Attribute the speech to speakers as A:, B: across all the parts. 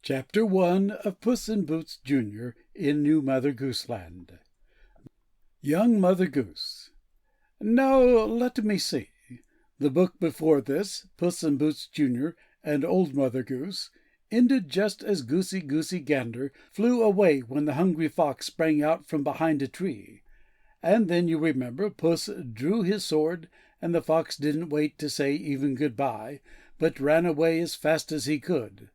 A: Chapter 1 of Puss in Boots, Jr. in New Mother Goose Land. Young Mother Goose. Now let me see. The book before this, Puss in Boots, Jr. and Old Mother Goose, ended just as Goosey Goosey Gander flew away when the hungry fox sprang out from behind a tree. And then you remember Puss drew his sword, and the fox didn't wait to say even goodbye, but ran away as fast as he could.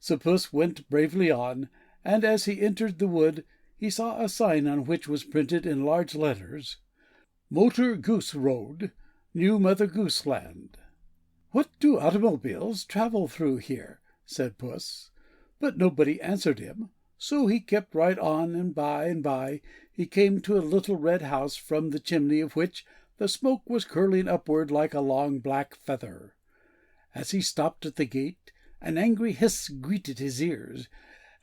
A: So Puss went bravely on, and as he entered the wood he saw a sign on which was printed in large letters, "Motor Goose Road, New Mother Goose Land." "What do automobiles travel through here?" said Puss. But nobody answered him, so he kept right on, and by he came to a little red house from the chimney of which the smoke was curling upward like a long black feather. As he stopped at the gate, an angry hiss greeted his ears,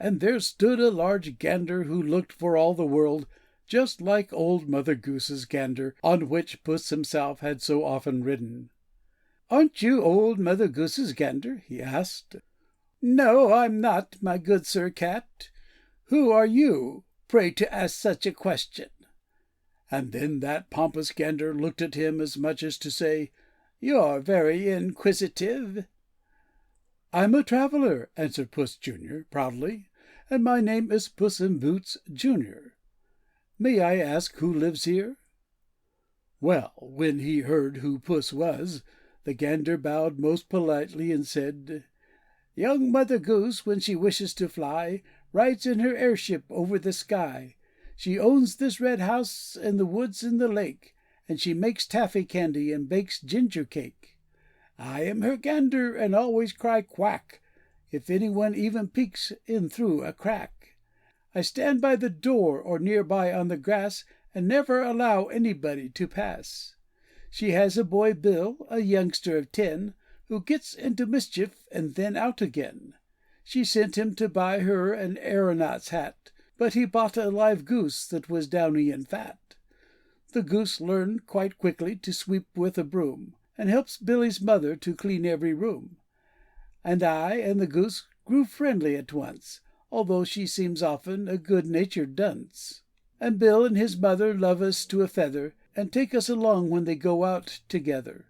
A: and there stood a large gander who looked for all the world just like old Mother Goose's gander on which Puss himself had so often ridden. "Aren't you old Mother Goose's gander?" he asked. "No, I'm not, my good Sir Cat. Who are you, pray, to ask such a question?" And then that pompous gander looked at him as much as to say, "You're very inquisitive." "I'm a traveler," answered Puss Jr. proudly, "and my name is Puss in Boots, Jr. May I ask who lives here?" Well, when he heard who Puss was, the gander bowed most politely and said, "Young Mother Goose, when she wishes to fly, rides in her airship over the sky. She owns this red house and the woods and the lake, and she makes taffy candy and bakes ginger cake. I am her gander, and always cry quack if anyone even peeks in through a crack. I stand by the door or near by on the grass, and never allow anybody to pass. She has a boy Bill, a youngster of 10, who gets into mischief and then out again. She sent him to buy her an aeronaut's hat, but he bought a live goose that was downy and fat. The goose learned quite quickly to sweep with a broom, and helps Billy's mother to clean every room. And I and the goose grew friendly at once, although she seems often a good-natured dunce. And Bill and his mother love us to a feather, and take us along when they go out together.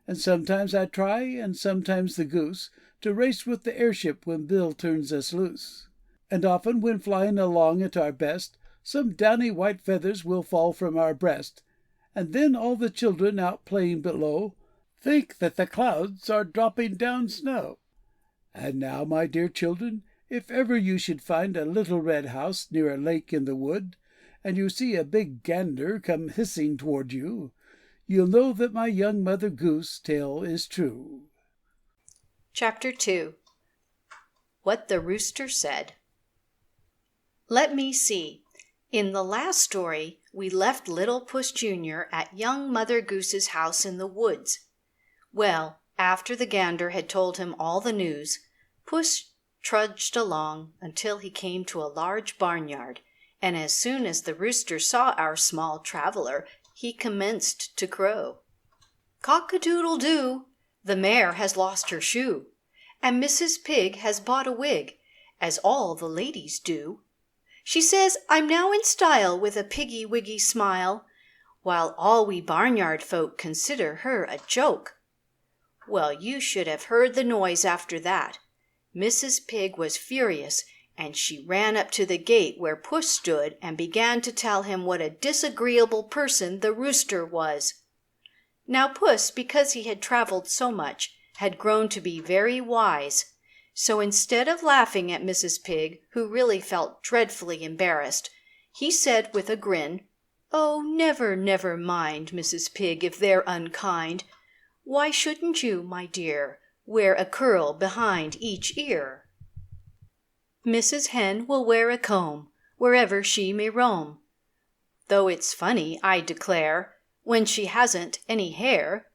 A: And sometimes I try, and sometimes the goose, to race with the airship when Bill turns us loose. And often, when flying along at our best, some downy white feathers will fall from our breast, and then all the children out playing below think that the clouds are dropping down snow. And now, my dear children, if ever you should find a little red house near a lake in the wood, and you see a big gander come hissing toward you, you'll know that my young Mother Goose tale is true."
B: Chapter 2. What the Rooster Said. Let me see. In the last story, we left little Puss Jr. at young Mother Goose's house in the woods. Well, after the gander had told him all the news, Puss trudged along until he came to a large barnyard, and as soon as the rooster saw our small traveler, he commenced to crow. "Cock-a-doodle-doo! The mare has lost her shoe, and Mrs. Pig has bought a wig, as all the ladies do. She says I'm now in style with a piggy-wiggy smile, while all we barnyard folk consider her a joke." Well, you should have heard the noise after that. Mrs. Pig was furious, and she ran up to the gate where Puss stood and began to tell him what a disagreeable person the rooster was. Now Puss, because he had traveled so much, had grown to be very wise. So instead of laughing at Mrs. Pig, who really felt dreadfully embarrassed, he said with a grin, "Oh, never mind, Mrs. Pig, if they're unkind. Why shouldn't you, my dear, wear a curl behind each ear? Mrs. Hen will wear a comb wherever she may roam, though it's funny, I declare, when she hasn't any hair.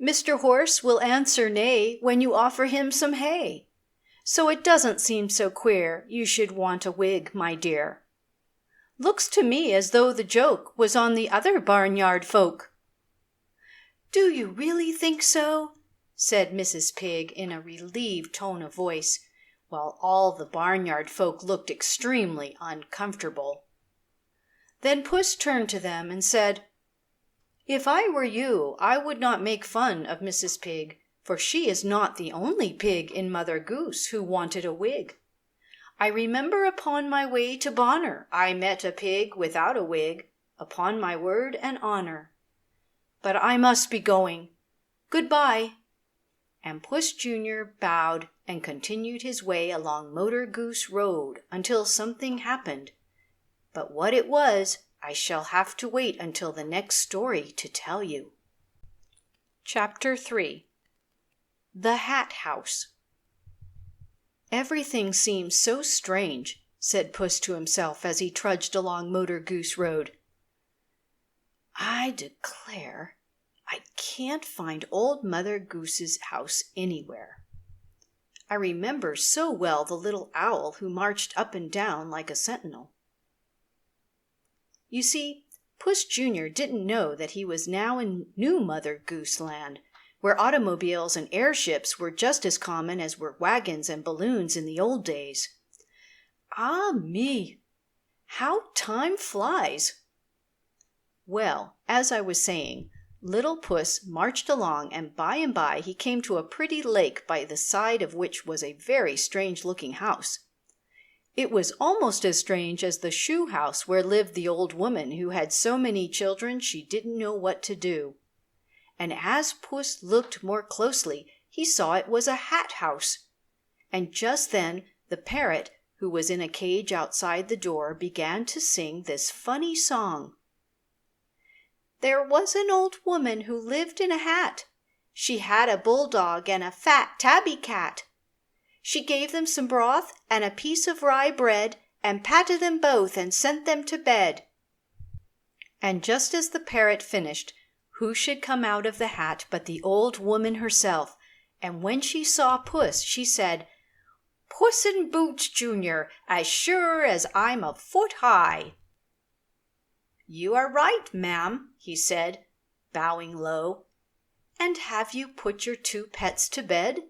B: Mr. Horse will answer neigh when you offer him some hay, so it doesn't seem so queer you should want a wig, my dear. Looks to me as though the joke was on the other barnyard folk." "Do you really think so?" said Mrs. Pig in a relieved tone of voice. while all the barnyard folk looked extremely uncomfortable. Then Puss turned to them and said, "If I were you, I would not make fun of Mrs. Pig, for she is not the only pig in Mother Goose who wanted a wig. I remember upon my way to Bonner I met a pig without a wig, upon my word and honor. But I must be going. Good-bye." And Puss Jr. bowed and continued his way along Motor Goose Road until something happened. But what it was, I shall have to wait until the next story to tell you. Chapter 3. The Hat House. "Everything seems so strange," said Puss to himself as he trudged along Motor Goose Road. "I declare, I can't find old Mother Goose's house anywhere. I remember so well the little owl who marched up and down like a sentinel." You see, Puss Jr. didn't know that he was now in New Mother Goose Land, where automobiles and airships were just as common as were wagons and balloons in the old days. Ah me! How time flies! Well, as I was saying, little Puss marched along, and by he came to a pretty lake by the side of which was a very strange-looking house. It was almost as strange as the shoe house where lived the old woman who had so many children she didn't know what to do. And as Puss looked more closely, he saw it was a hat house. And just then the parrot, who was in a cage outside the door, began to sing this funny song. "There was an old woman who lived in a hat. She had a bulldog and a fat tabby cat. She gave them some broth and a piece of rye bread, and patted them both and sent them to bed." And just as the parrot finished, who should come out of the hat but the old woman herself, and when she saw Puss, she said, "Puss in Boots, Junior, as sure as I'm a foot high." "You are right, ma'am," he said, bowing low. "And have you put your two pets to bed?"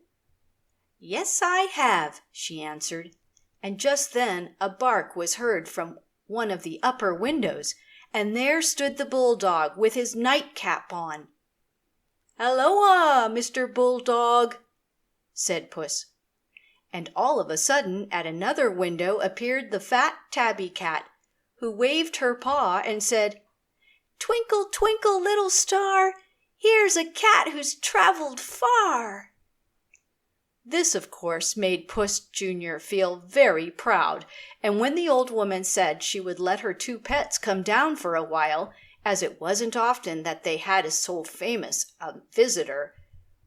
B: "Yes, I have," she answered, and just then a bark was heard from one of the upper windows, and there stood the bulldog with his nightcap on. "Halloa, Mr. Bulldog," said Puss. And all of a sudden at another window appeared the fat tabby cat, who waved her paw and said, "Twinkle, twinkle, little star, here's a cat who's traveled far." This, of course, made Puss Jr. feel very proud, and when the old woman said she would let her two pets come down for a while, as it wasn't often that they had so famous a visitor,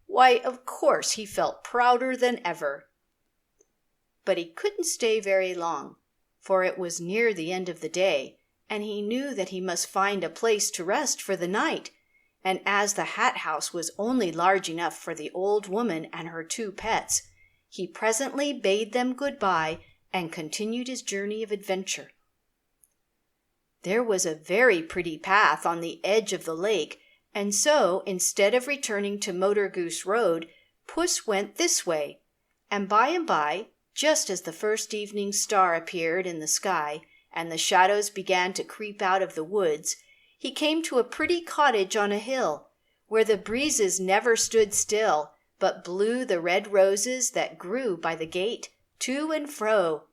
B: why, of course, he felt prouder than ever. But he couldn't stay very long, for it was near the end of the day, and he knew that he must find a place to rest for the night, and as the hat house was only large enough for the old woman and her two pets, he presently bade them good-bye and continued his journey of adventure. There was a very pretty path on the edge of the lake, and so, instead of returning to Motor Goose Road, Puss went this way, and by, just as the first evening star appeared in the sky, and the shadows began to creep out of the woods, he came to a pretty cottage on a hill, where the breezes never stood still, but blew the red roses that grew by the gate, to and fro,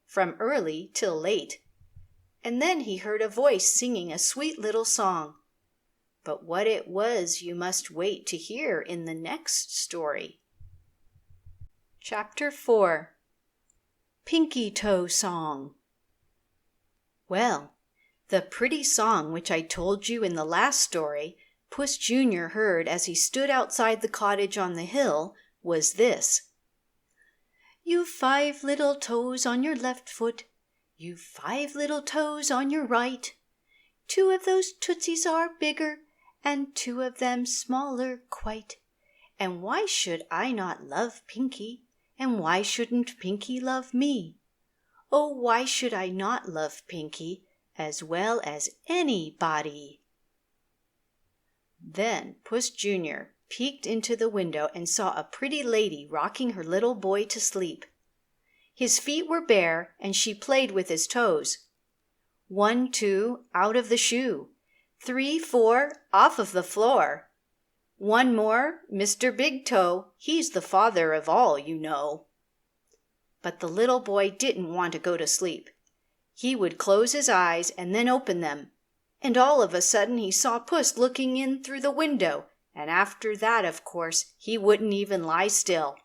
B: from early till late. And then he heard a voice singing a sweet little song. But what it was you must wait to hear in the next story. Chapter 4. Pinky Toe Song. Well, the pretty song which I told you in the last story, Puss Jr. heard as he stood outside the cottage on the hill, was this. "You've 5 little toes on your left foot, you've 5 little toes on your right. 2 of those tootsies are bigger, and 2 of them smaller quite. And why should I not love Pinky, and why shouldn't Pinky love me? Oh, why should I not love Pinky as well as anybody?" Then Puss Jr. peeked into the window and saw a pretty lady rocking her little boy to sleep. His feet were bare, and she played with his toes. 1, 2, out of the shoe. 3, 4, off of the floor. 1 more, Mr. Big Toe, he's the father of all, you know. But the little boy didn't want to go to sleep. He would close his eyes and then open them, and all of a sudden he saw Puss looking in through the window, and after that, of course, he wouldn't even lie still.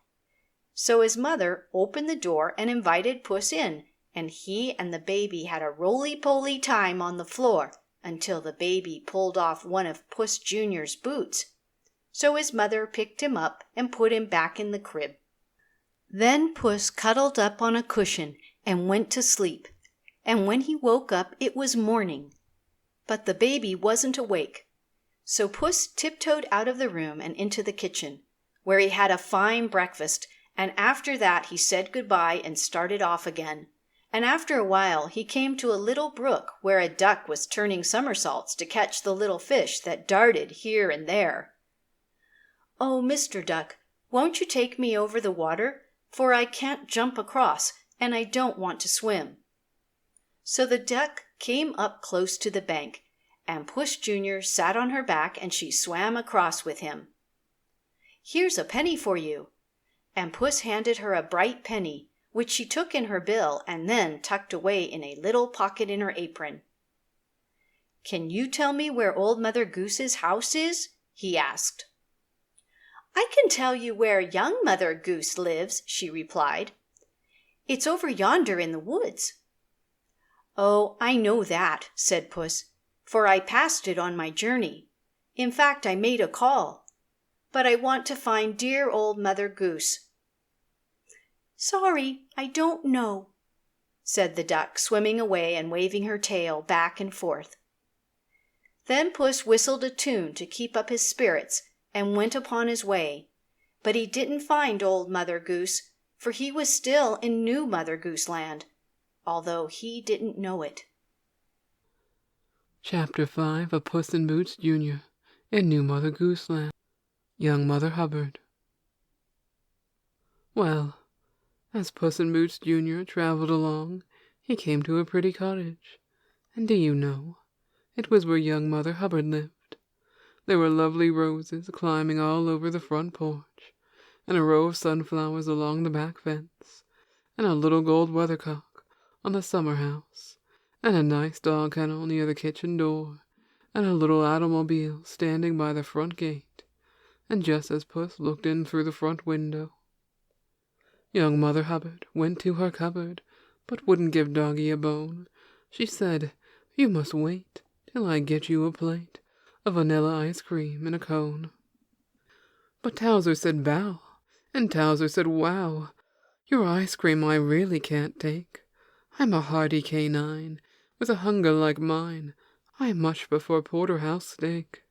B: So his mother opened the door and invited Puss in, and he and the baby had a roly-poly time on the floor until the baby pulled off one of Puss Jr.'s boots. So his mother picked him up and put him back in the crib. Then Puss cuddled up on a cushion and went to sleep, and when he woke up it was morning. But the baby wasn't awake. So Puss tiptoed out of the room and into the kitchen, where he had a fine breakfast, and after that he said goodbye and started off again. And after a while he came to a little brook where a duck was turning somersaults to catch the little fish that darted here and there. "Oh, Mr. Duck, won't you take me over the water? For I can't jump across, and I don't want to swim." So the duck came up close to the bank, and Puss Jr. sat on her back and she swam across with him. "Here's a penny for you." And Puss handed her a bright penny, which she took in her bill and then tucked away in a little pocket in her apron. "Can you tell me where Old Mother Goose's house is?" he asked. "I can tell you where young Mother Goose lives," she replied. "It's over yonder in the woods." "Oh, I know that," said Puss, "for I passed it on my journey. In fact, I made a call. But I want to find dear old Mother Goose." "Sorry, I don't know," said the duck, swimming away and waving her tail back and forth. Then Puss whistled a tune to keep up his spirits and went upon his way. But he didn't find old Mother Goose, for he was still in new Mother Goose Land, although he didn't know it.
C: Chapter 5 of Puss in Boots, Jr. in New Mother Goose Land. Young Mother Hubbard. Well, as Puss in Boots, Jr. traveled along, he came to a pretty cottage. And do you know, it was where young Mother Hubbard lived. There were lovely roses climbing all over the front porch, and a row of sunflowers along the back fence, and a little gold weathercock on the summer house, and a nice dog kennel near the kitchen door, and a little automobile standing by the front gate. And just as Puss looked in through the front window, young Mother Hubbard went to her cupboard, but wouldn't give Doggy a bone. She said, "You must wait till I get you a plate of vanilla ice cream in a cone." But Towser said bow, and Towser said wow. "Your ice cream I really can't take. I'm a hardy canine, with a hunger like mine. I much prefer porterhouse steak."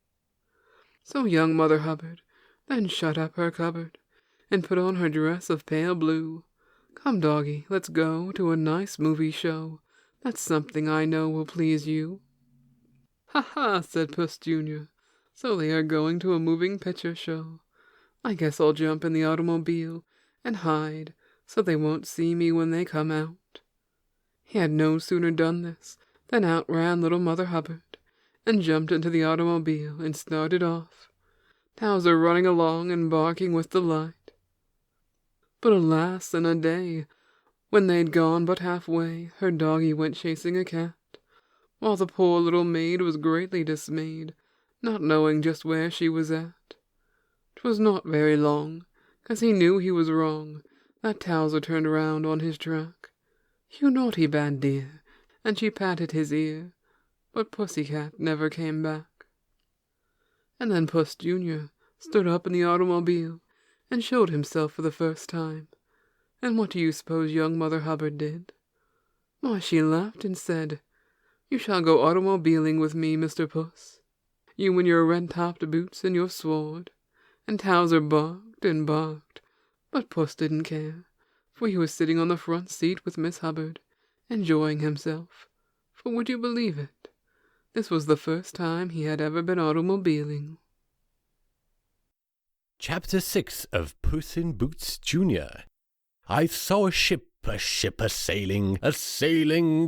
C: So young Mother Hubbard then shut up her cupboard, and put on her dress of pale blue. "Come, Doggy, let's go to a nice movie show. That's something I know will please you." "Ha ha," said Puss Jr. "So they are going to a moving picture show. I guess I'll jump in the automobile and hide so they won't see me when they come out." He had no sooner done this than out ran little Mother Hubbard, and jumped into the automobile and started off, Towser running along and barking with delight. But alas and a day, when they'd gone but halfway, her doggy went chasing a cat, while the poor little maid was greatly dismayed, not knowing just where she was at. 'Twas not very long, 'cause he knew he was wrong, that Towser turned round on his track. "You naughty bad dear," and she patted his ear, but Pussy-cat never came back. And then Puss Jr. stood up in the automobile and showed himself for the first time. And what do you suppose young Mother Hubbard did? Why, she laughed and said, "You shall go automobiling with me, Mr. Puss. You and your red-topped boots and your sword." And Towser barked and barked, but Puss didn't care, for he was sitting on the front seat with Miss Hubbard, enjoying himself. For would you believe it? This was the first time he had ever been automobiling.
D: Chapter 6 of Puss in Boots, Jr. I saw a ship a-sailing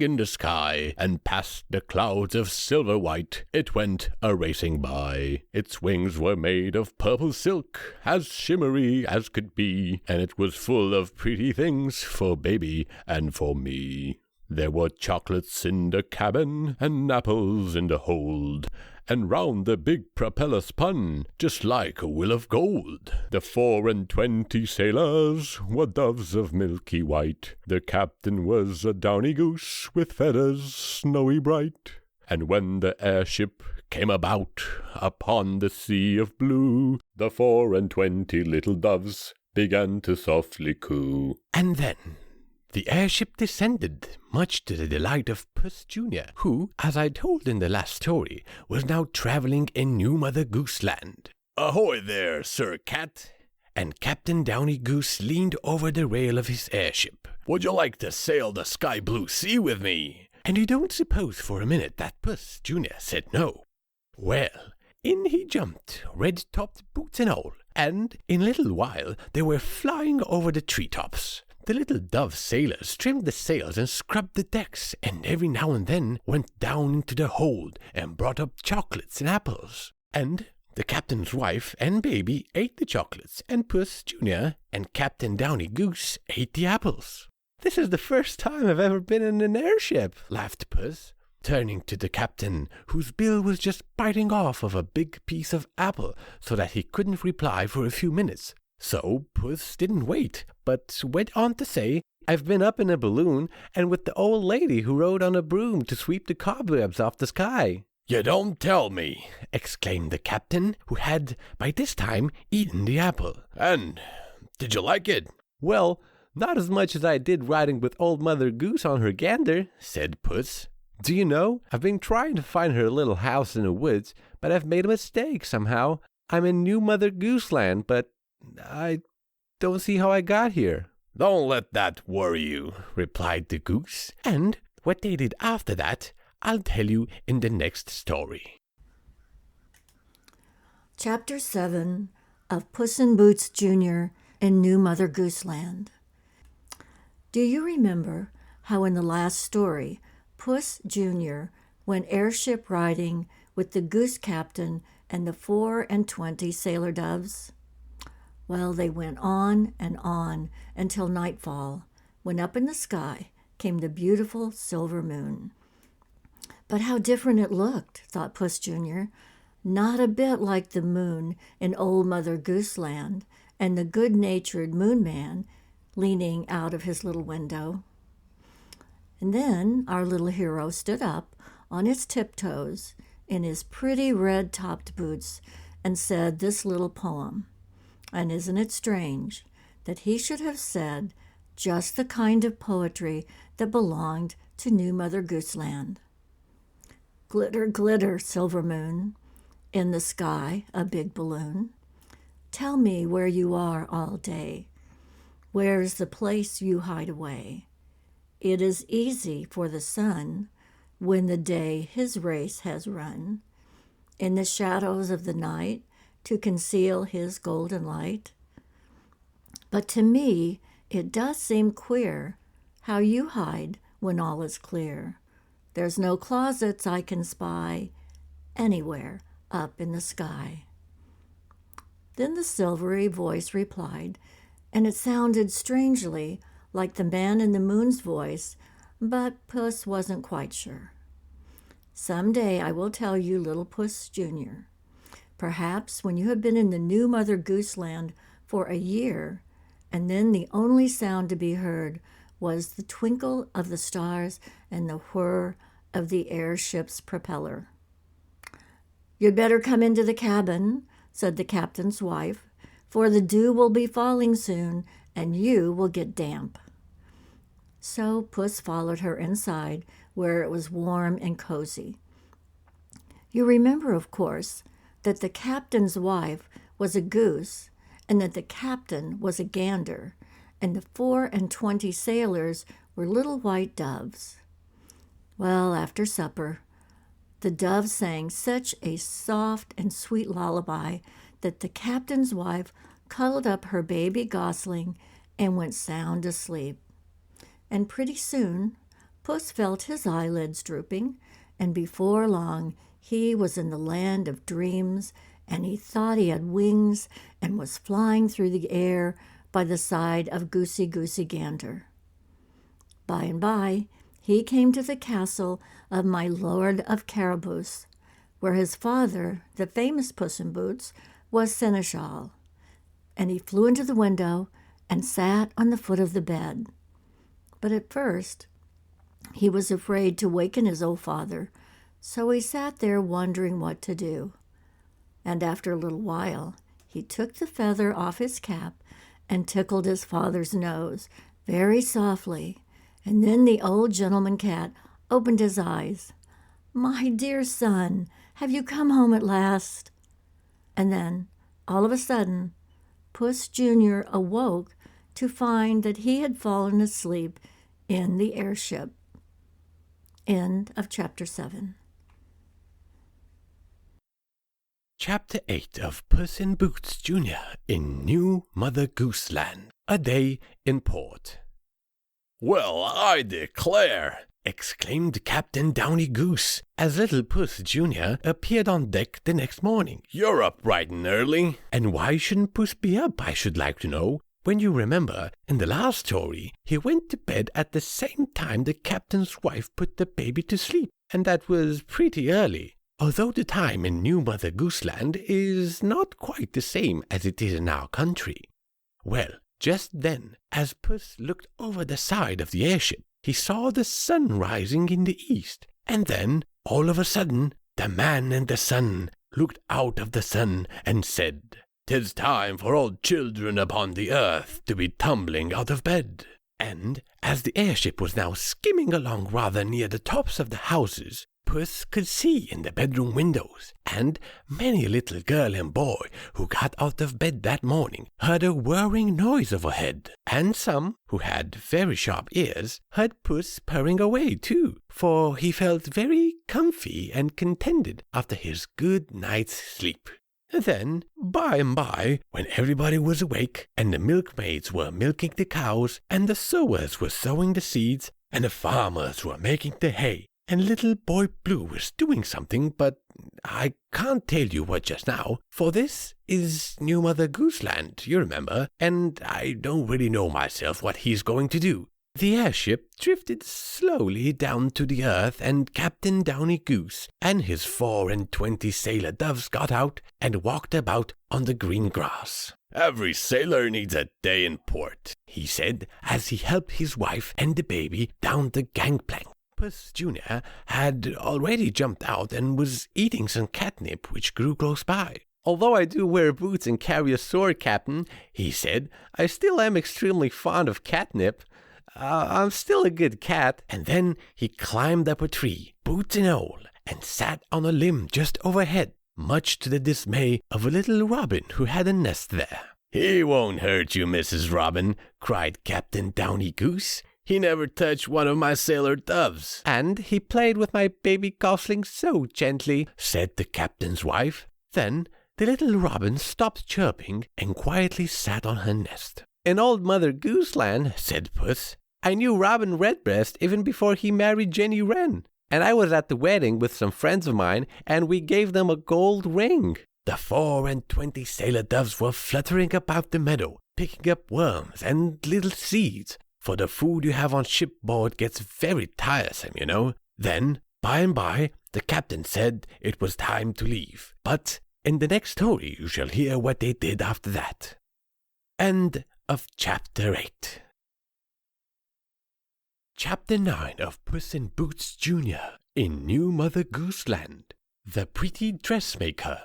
D: in the sky, and past the clouds of silver white it went a-racing by. Its wings were made of purple silk, as shimmery as could be, and it was full of pretty things for baby and for me. There were chocolates in the cabin, and apples in the hold, and round the big propeller spun, just like a wheel of gold. The 24 sailors were doves of milky white. The captain was a downy goose, with feathers snowy bright. And when the airship came about upon the sea of blue, the 24 little doves began to softly coo. And then the airship descended, much to the delight of Puss Jr., who, as I told in the last story, was now traveling in New Mother Goose Land. "Ahoy there, Sir Cat!" And Captain Downy Goose leaned over the rail of his airship. "Would you like to sail the sky blue sea with me?" And you don't suppose for a minute that Puss Jr. said no. Well, in he jumped, red-topped boots and all, and in a little while they were flying over the treetops. The little dove sailors trimmed the sails and scrubbed the decks, and every now and then went down into the hold and brought up chocolates and apples. And the captain's wife and baby ate the chocolates, and Puss Jr. and Captain Downy Goose ate the apples. "This is the first time I've ever been in an airship," laughed Puss, turning to the captain, whose bill was just biting off of a big piece of apple so that he couldn't reply for a few minutes. So Puss didn't wait, but went on to say, "I've been up in a balloon, and with the old lady who rode on a broom to sweep the cobwebs off the sky." "You don't tell me!" exclaimed the captain, who had, by this time, eaten the apple. "And did you like it?" "Well, not as much as I did riding with old Mother Goose on her gander," said Puss. "Do you know, I've been trying to find her little house in the woods, but I've made a mistake somehow. I'm in New Mother Goose Land, but I don't see how I got here." "Don't let that worry you," replied the goose. And what they did after that, I'll tell you in the next story.
E: Chapter 7 of Puss in Boots, Jr. in New Mother Goose Land. Do you remember how in the last story, Puss Jr. went airship riding with the goose captain and the 24 sailor doves? Well, they went on and on until nightfall, when up in the sky came the beautiful silver moon. But how different it looked, thought Puss Jr., not a bit like the moon in old Mother Goose Land and the good-natured moon man leaning out of his little window. And then our little hero stood up on his tiptoes in his pretty red-topped boots and said this little poem. And isn't it strange that he should have said just the kind of poetry that belonged to New Mother Goose Land? Glitter, glitter, silver moon, in the sky a big balloon. Tell me where you are all day. Where's the place you hide away? It is easy for the sun, when the day his race has run, in the shadows of the night, to conceal his golden light. But to me it does seem queer how you hide when all is clear. There's no closets I can spy anywhere up in the sky." Then the silvery voice replied, and it sounded strangely like the man in the moon's voice, but Puss wasn't quite sure. "Some day I will tell you, little Puss Jr. Perhaps when you have been in the New Mother Goose Land for a year, and then the only sound to be heard was the twinkle of the stars and the whir of the airship's propeller." "You'd better come into the cabin," said the captain's wife, "for the dew will be falling soon, and you will get damp." So Puss followed her inside, where it was warm and cozy. You remember, of course, that the captain's wife was a goose, and that the captain was a gander, and the 24 sailors were little white doves. Well, after supper, the doves sang such a soft and sweet lullaby that the captain's wife cuddled up her baby gosling and went sound asleep. And pretty soon, Puss felt his eyelids drooping, and before long he was in the land of dreams, and he thought he had wings and was flying through the air by the side of Goosey Goosey Gander. By and by, he came to the castle of my Lord of Carabas, where his father, the famous Puss in Boots, was seneschal, and he flew into the window and sat on the foot of the bed. But at first, he was afraid to waken his old father, so he sat there wondering what to do. And after a little while, he took the feather off his cap and tickled his father's nose very softly, and then the old gentleman cat opened his eyes. "My dear son, have you come home at last?" And then, all of a sudden, Puss Jr. awoke to find that he had fallen asleep in the airship. End of Chapter 7.
D: Chapter 8 of Puss in Boots, Jr. in New Mother Goose Land. A day in port. "Well, I declare!" exclaimed Captain Downy Goose, as little Puss Jr. appeared on deck the next morning. "You're up bright and early." "And why shouldn't Puss be up, I should like to know? When you remember, in the last story, he went to bed at the same time the captain's wife put the baby to sleep, and that was pretty early. Although the time in New Mother Goose Land is not quite the same as it is in our country." Well, just then, as Puss looked over the side of the airship, he saw the sun rising in the east, and then, all of a sudden, the man in the sun looked out of the sun and said, "'Tis time for all children upon the earth to be tumbling out of bed." And as the airship was now skimming along rather near the tops of the houses, Puss could see in the bedroom windows, and many a little girl and boy who got out of bed that morning heard a whirring noise overhead, and some, who had very sharp ears, heard Puss purring away too, for he felt very comfy and contented after his good night's sleep. Then, by and by, when everybody was awake, and the milkmaids were milking the cows, and the sowers were sowing the seeds, and the farmers were making the hay, and little Boy Blue was doing something, but I can't tell you what just now, for this is New Mother Goose Land, you remember, and I don't really know myself what he's going to do. The airship drifted slowly down to the earth, and Captain Downy Goose and his 24 sailor doves got out and walked about on the green grass. "Every sailor needs a day in port," he said, as he helped his wife and the baby down the gangplank. Puss Jr. had already jumped out and was eating some catnip which grew close by. "Although I do wear boots and carry a sword, Captain," he said, "I still am extremely fond of catnip. I'm still a good cat." And then he climbed up a tree, boots and all, and sat on a limb just overhead, much to the dismay of a little robin who had a nest there. "He won't hurt you, Mrs. Robin," cried Captain Downy Goose. "He never touched one of my sailor doves." "And he played with my baby gosling so gently," said the captain's wife. Then the little robin stopped chirping and quietly sat on her nest. "In old Mother Goose Land," said Puss, "I knew Robin Redbreast even before he married Jenny Wren, and I was at the wedding with some friends of mine, and we gave them a gold ring." The 24 sailor doves were fluttering about the meadow, picking up worms and little seeds, for the food you have on shipboard gets very tiresome, you know. Then, by and by, the captain said it was time to leave. But in the next story you shall hear what they did after that. End of Chapter 8. Chapter 9 of Puss in Boots, Jr. in New Mother Goose Land. The Pretty Dressmaker.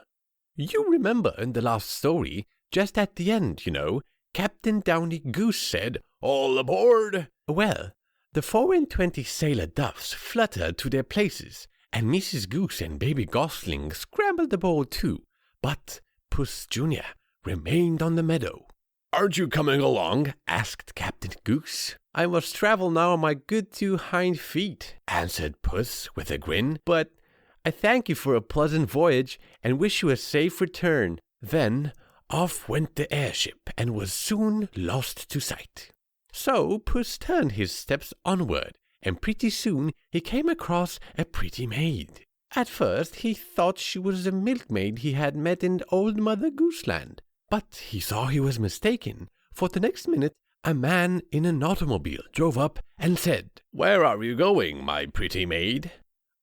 D: You remember in the last story, just at the end, you know, Captain Downy Goose said, "All aboard!" Well, the 24 sailor doves fluttered to their places, and Mrs. Goose and baby Gosling scrambled aboard too, but Puss Jr. remained on the meadow. "Aren't you coming along?" asked Captain Goose. "I must travel now on my good 2 hind feet," answered Puss with a grin, "but I thank you for a pleasant voyage and wish you a safe return." Then off went the airship and was soon lost to sight. So Puss turned his steps onward, and pretty soon he came across a pretty maid. At first he thought she was the milkmaid he had met in old Mother Goose Land, but he saw he was mistaken, for the next minute a man in an automobile drove up and said, "Where are you going, my pretty maid?"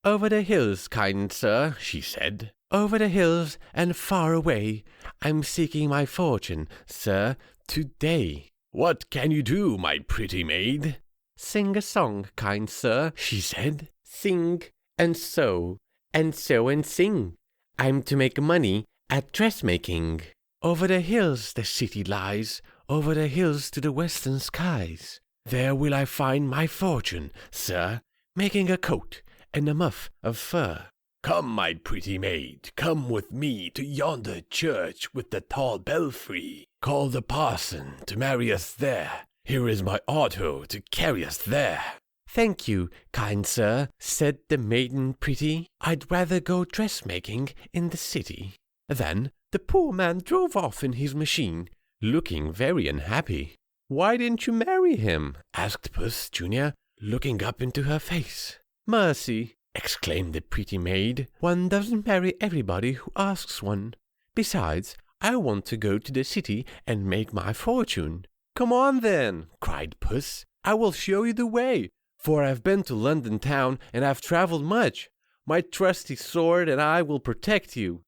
D: "Over the hills, kind sir," she said. "Over the hills and far away. I'm seeking my fortune, sir, today." "What can you do, my pretty maid?" "Sing a song, kind sir," she said. "Sing and sew, and sew and sing. I'm to make money at dressmaking. Over the hills the city lies, over the hills to the western skies. There will I find my fortune, sir, making a coat and a muff of fur." "Come, my pretty maid, come with me to yonder church with the tall belfry. Call the parson to marry us there. Here is my auto to carry us there." "Thank you, kind sir," said the maiden pretty. "I'd rather go dressmaking in the city." Then the poor man drove off in his machine, looking very unhappy. "Why didn't you marry him?" asked Puss Junior, looking up into her face. "Mercy!" exclaimed the pretty maid. "One doesn't marry everybody who asks one. Besides, I want to go to the city and make my fortune." "Come on then," cried Puss. "I will show you the way, for I've been to London town and I've traveled much. My trusty sword and I will protect you."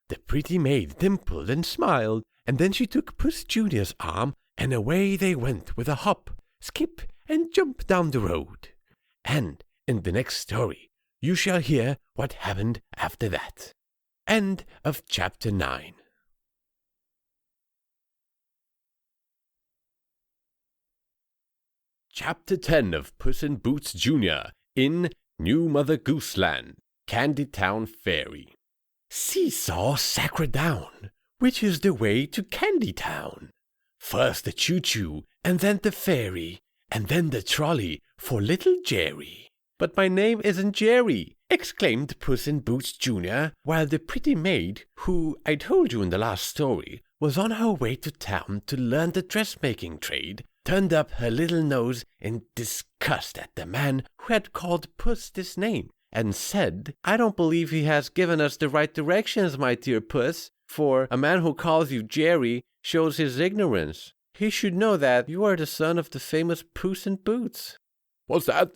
D: The pretty maid dimpled and smiled, and then she took Puss Junior's arm, and away they went with a hop, skip, and jump down the road. And in the next story, you shall hear what happened after that. End of chapter 9. Chapter 10 of Puss in Boots Jr. in New Mother Goose Land, Candytown Fairy. "Seesaw Sacre down, which is the way to Candytown? First the choo-choo, and then the fairy, and then the trolley for little Jerry." "But my name isn't Jerry," exclaimed Puss in Boots Jr., while the pretty maid, who I told you in the last story, was on her way to town to learn the dressmaking trade, turned up her little nose in disgust at the man who had called Puss this name, and said, "I don't believe he has given us the right directions, my dear Puss, for a man who calls you Jerry shows his ignorance. He should know that you are the son of the famous Puss in Boots." What's that?"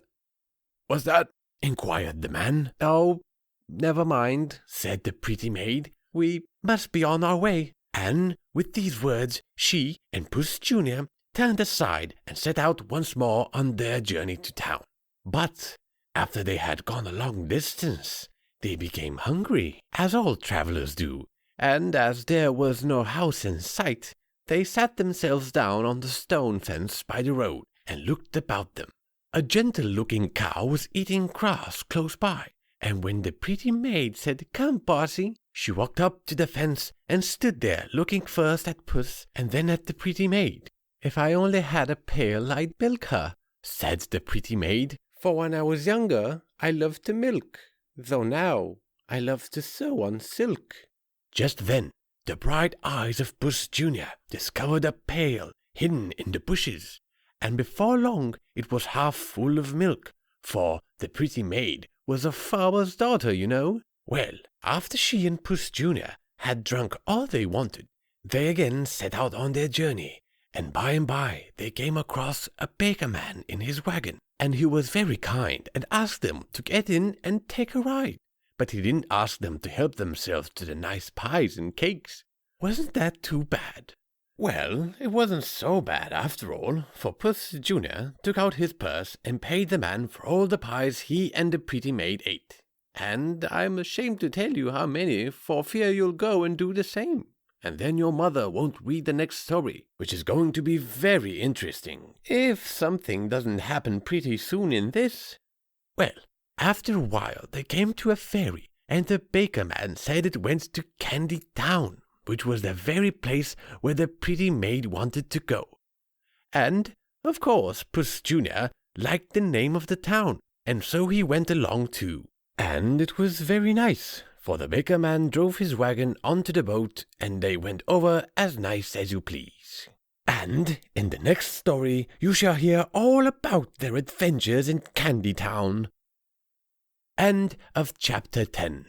D: inquired the man. "Oh, never mind," said the pretty maid. "We must be on our way." And with these words, she and Puss Junior turned aside and set out once more on their journey to town. But after they had gone a long distance, they became hungry, as all travelers do, and as there was no house in sight, they sat themselves down on the stone fence by the road and looked about them. A gentle-looking cow was eating grass close by, and when the pretty maid said, "Come, Bossy," she walked up to the fence and stood there looking first at Puss and then at the pretty maid. "If I only had a pail, I'd milk her," said the pretty maid, "for when I was younger, I loved to milk, though now I love to sew on silk." Just then, the bright eyes of Puss Junior discovered a pail hidden in the bushes, and before long it was half full of milk, for the pretty maid was a farmer's daughter, you know. Well, after she and Puss Junior had drunk all they wanted, they again set out on their journey, and by they came across a baker man in his wagon, and he was very kind and asked them to get in and take a ride, but he didn't ask them to help themselves to the nice pies and cakes. Wasn't that too bad? Well, it wasn't so bad after all, for Puss Junior took out his purse and paid the man for all the pies he and the pretty maid ate. And I'm ashamed to tell you how many, for fear you'll go and do the same. And then your mother won't read the next story, which is going to be very interesting, if something doesn't happen pretty soon in this. Well, after a while they came to a ferry, and the baker man said it went to Candytown, which was the very place where the pretty maid wanted to go. And, of course, Puss Junior liked the name of the town, and so he went along too. And it was very nice, for the baker man drove his wagon onto the boat, and they went over as nice as you please. And in the next story you shall hear all about their adventures in Candy Town. End of chapter 10.